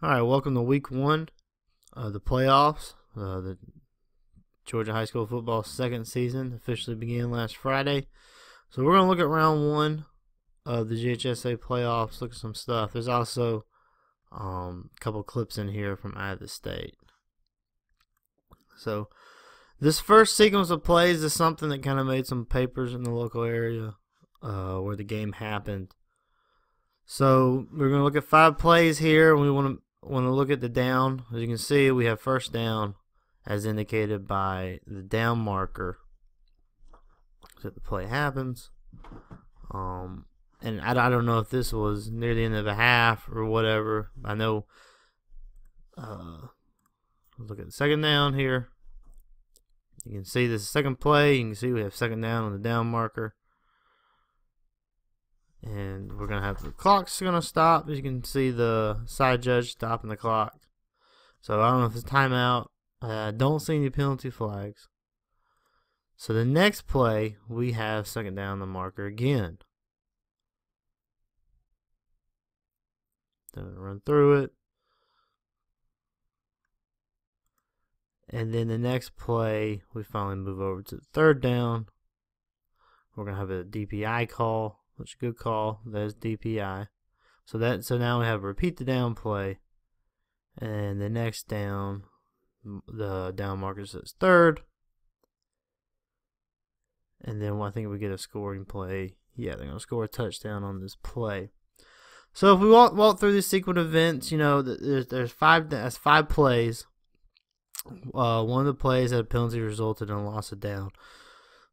All right, welcome to week one of the playoffs. The Georgia High School football second season officially began last Friday. So we're going to look at round one of the GHSA playoffs, look at some stuff. There's also a couple clips in here from Iowa State. So this first sequence of plays is something that kind of made some papers in the local area where the game happened. So we're going to look at 5 plays here. We want to look at the down. As you can see, we have first down as indicated by the down marker. So the play happens. And I don't know if this was near the end of the half or whatever. I know. Look at the second down here. You can see this is second play. You can see we have second down on the down marker. And we're going to have the clock's going to stop. As you can see, the side judge stopping the clock. So I don't know if it's timeout. I don't see any penalty flags. So the next play, we have second down the marker again. Then run through it. And then the next play, we finally move over to the third down. We're going to have a DPI call. Which is a good call. There's DPI. So now we have repeat the down play. And the next down, the down marker says third. And then I think we get a scoring play. Yeah, they're going to score a touchdown on this play. So if we walk through this sequence of events, you know, there's 5 plays. One of the plays had a penalty resulted in a loss of down.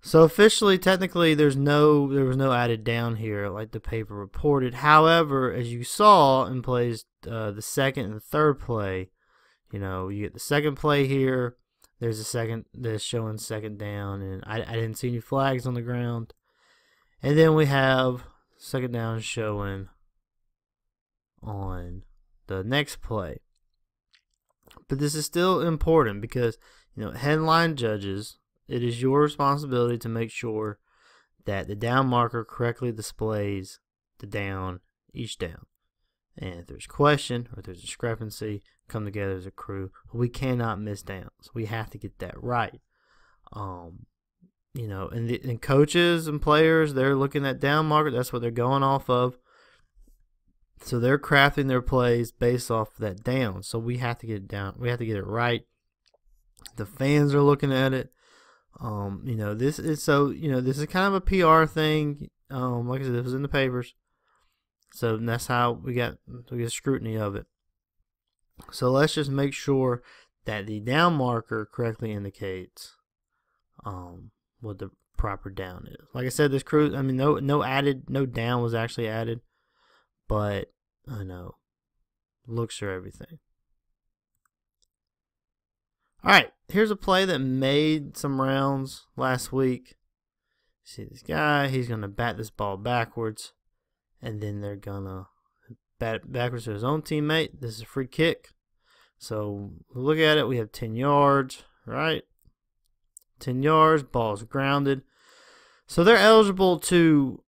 So officially, technically, there was no added down here like the paper reported. However, as you saw in plays the second and third play, you know, you get the second play here. There's a second that's showing second down, and I didn't see any flags on the ground. And then we have second down showing on the next play. But this is still important because, you know, headline judges, it is your responsibility to make sure that the down marker correctly displays the down, each down. And if there's question or if there's discrepancy, come together as a crew. We cannot miss downs. We have to get that right. You know, and coaches and players, they're looking at down marker. That's what they're going off of. So they're crafting their plays based off of that down. So we have to get it down. We have to get it right. The fans are looking at it. You know, this is kind of a PR thing. Like I said, this was in the papers. So that's how we get scrutiny of it. So let's just make sure that the down marker correctly indicates what the proper down is. Like I said, this crew, I mean, no down was actually added, but I know looks are everything. All right, here's a play that made some rounds last week. See this guy, he's going to bat this ball backwards, and then they're going to bat it backwards to his own teammate. This is a free kick. So look at it, we have 10 yards, right? 10 yards, ball's grounded. So they're eligible to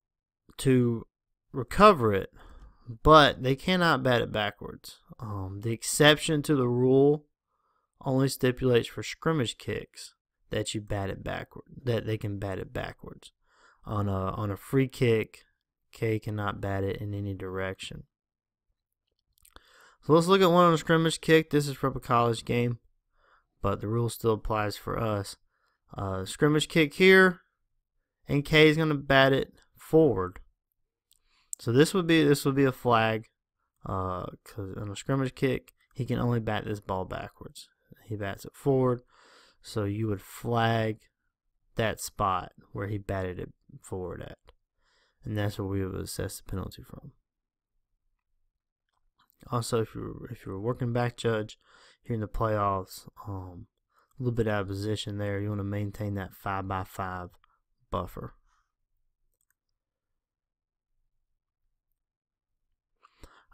recover it, but they cannot bat it backwards. The exception to the rule only stipulates for scrimmage kicks that you bat it backward, that they can bat it backwards. On a free kick, K cannot bat it in any direction. So let's look at one on a scrimmage kick. This is from a college game, but the rule still applies for us. Scrimmage kick here, and K is going to bat it forward. So this would be a flag, because on a scrimmage kick, he can only bat this ball backwards. He bats it forward, so you would flag that spot where he batted it forward at, and that's where we would assess the penalty from. Also, if you're a working back judge here in the playoffs, a little bit out of position there, you want to maintain that 5x5 buffer.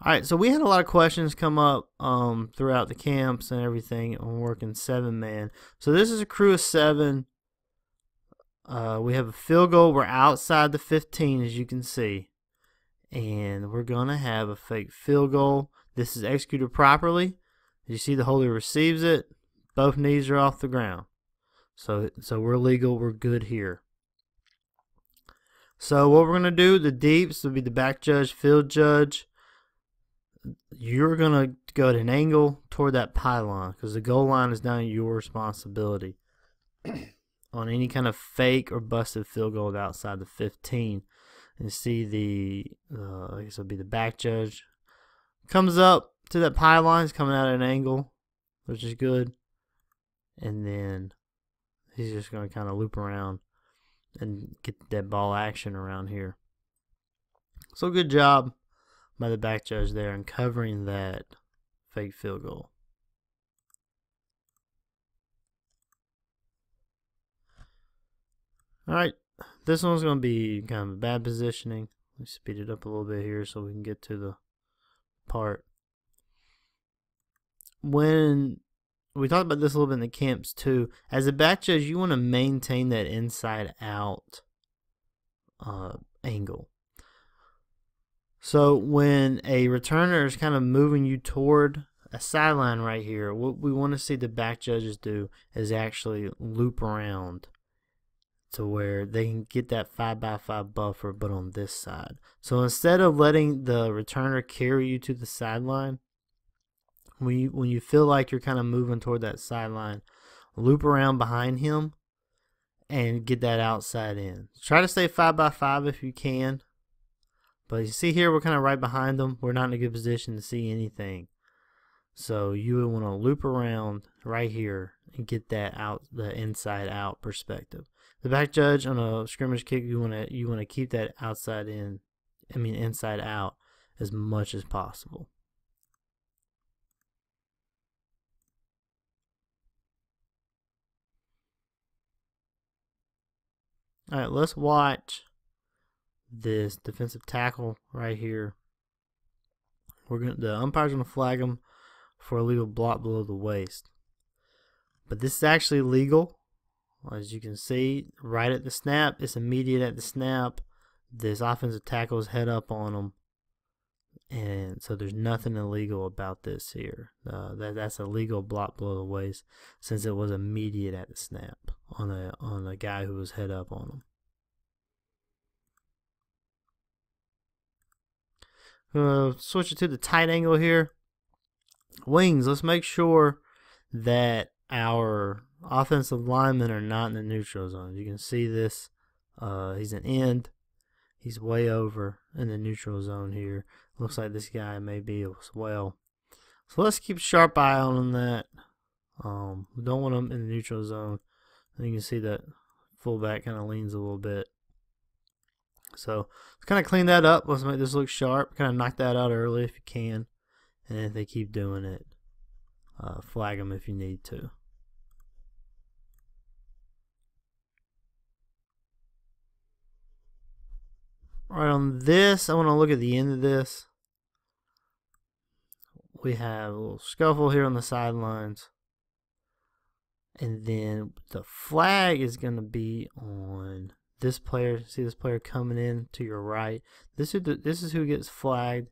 All right, so we had a lot of questions come up throughout the camps and everything on working 7-man. So this is a crew of 7. We have a field goal. We're outside the 15, as you can see. And we're going to have a fake field goal. This is executed properly. You see the holder receives it. Both knees are off the ground. So we're legal. We're good here. So what we're going to do, the deeps will be the back judge, field judge. You're going to go at an angle toward that pylon because the goal line is now your responsibility. On any kind of fake or busted field goal outside the 15. And see the, I guess it'll be the back judge. Comes up to that pylon, he's coming out at an angle, which is good. And then he's just going to kind of loop around and get the dead ball action around here. So good job by the back judge there in covering that fake field goal. Alright, this one's going to be kind of bad positioning. Let me speed it up a little bit here so we can get to the part. When we talked about this a little bit in the camps too, as a back judge, you want to maintain that inside out angle. So when a returner is kind of moving you toward a sideline right here, what we want to see the back judges do is actually loop around to where they can get that 5x5 buffer, but on this side. So instead of letting the returner carry you to the sideline, when you feel like you're kind of moving toward that sideline, loop around behind him and get that outside in. Try to stay 5x5 if you can. But you see here, we're kind of right behind them. We're not in a good position to see anything. So you would want to loop around right here and get that out, the inside out perspective. The back judge on a scrimmage kick, you want to keep that inside out as much as possible. All right, let's watch this defensive tackle right here. The umpire's gonna flag him for a legal block below the waist, but this is actually legal. As you can see, right at the snap, it's immediate at the snap. This offensive tackle is head up on him, and so there's nothing illegal about this here. That's a legal block below the waist since it was immediate at the snap on a guy who was head up on him. Switch it to the tight angle here. Wings, let's make sure that our offensive linemen are not in the neutral zone. You can see this. He's an end. He's way over in the neutral zone here. Looks like this guy may be as well. So let's keep a sharp eye on that. We don't want him in the neutral zone. And you can see that fullback kind of leans a little bit. So let's kind of clean that up. Let's make this look sharp. Kind of knock that out early if you can. And if they keep doing it, flag them if you need to. Alright, on this, I want to look at the end of this. We have a little scuffle here on the sidelines. And then the flag is going to be on this player. See this player coming in to your right. This is who gets flagged.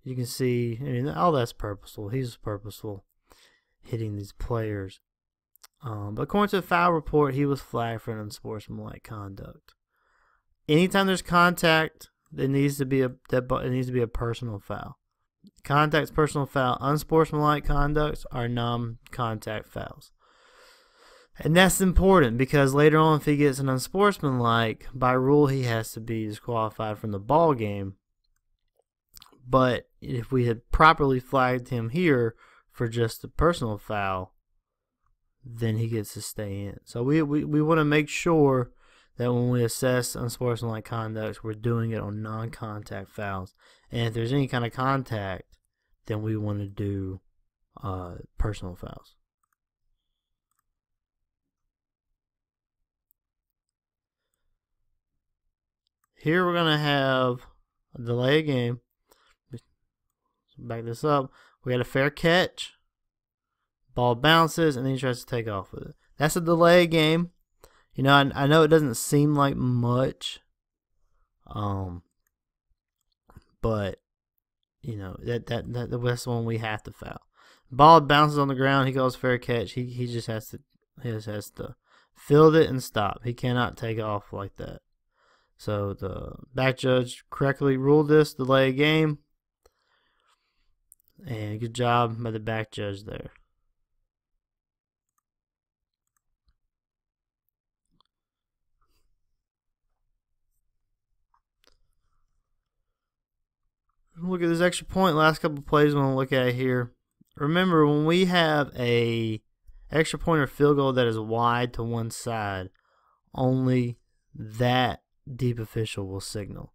You can see, I mean, all that's purposeful. He's purposeful hitting these players. But according to the foul report, he was flagged for unsportsmanlike conduct. Anytime there's contact, it needs to be a personal foul. Contact's personal foul. Unsportsmanlike conducts are non-contact fouls. And that's important because later on, if he gets an unsportsmanlike, by rule he has to be disqualified from the ball game. But if we had properly flagged him here for just a personal foul, then he gets to stay in. So we want to make sure that when we assess unsportsmanlike conduct, we're doing it on non-contact fouls. And if there's any kind of contact, then we want to do personal fouls. Here we're going to have a delay of game. Back this up. We got a fair catch. Ball bounces, and then he tries to take off with it. That's a delay game. You know, I know it doesn't seem like much, but that's the one we have to foul. Ball bounces on the ground. He goes fair catch. He just has to field it and stop. He cannot take off like that. So the back judge correctly ruled this delay game. And good job by the back judge there. Look at this extra point. Last couple of plays we want to look at here. Remember, when we have a extra point or field goal that is wide to one side, only that deep official will signal.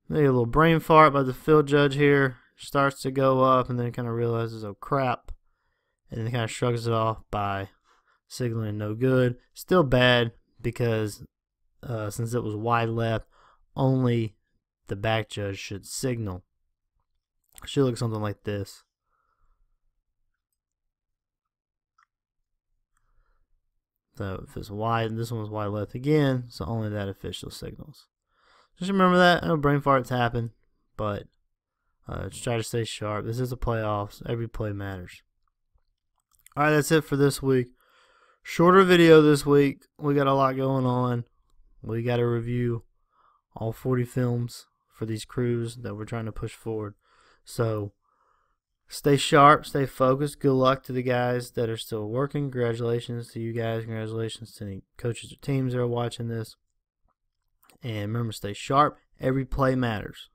Maybe a little brain fart by the field judge here. Starts to go up and then kind of realizes, oh crap, and then kind of shrugs it off by signaling no good. Still bad because since it was wide left, only the back judge should signal. It should look something like this. So if it's wide, this one was wide left again, so only that official signals. Just remember that. I know brain farts happen, but just try to stay sharp. This is the playoffs. Every play matters. All right, that's it for this week. Shorter video this week. We got a lot going on. We got to review all 40 films for these crews that we're trying to push forward. So stay sharp, stay focused. Good luck to the guys that are still working. Congratulations to you guys. Congratulations to any coaches or teams that are watching this. And remember, stay sharp. Every play matters.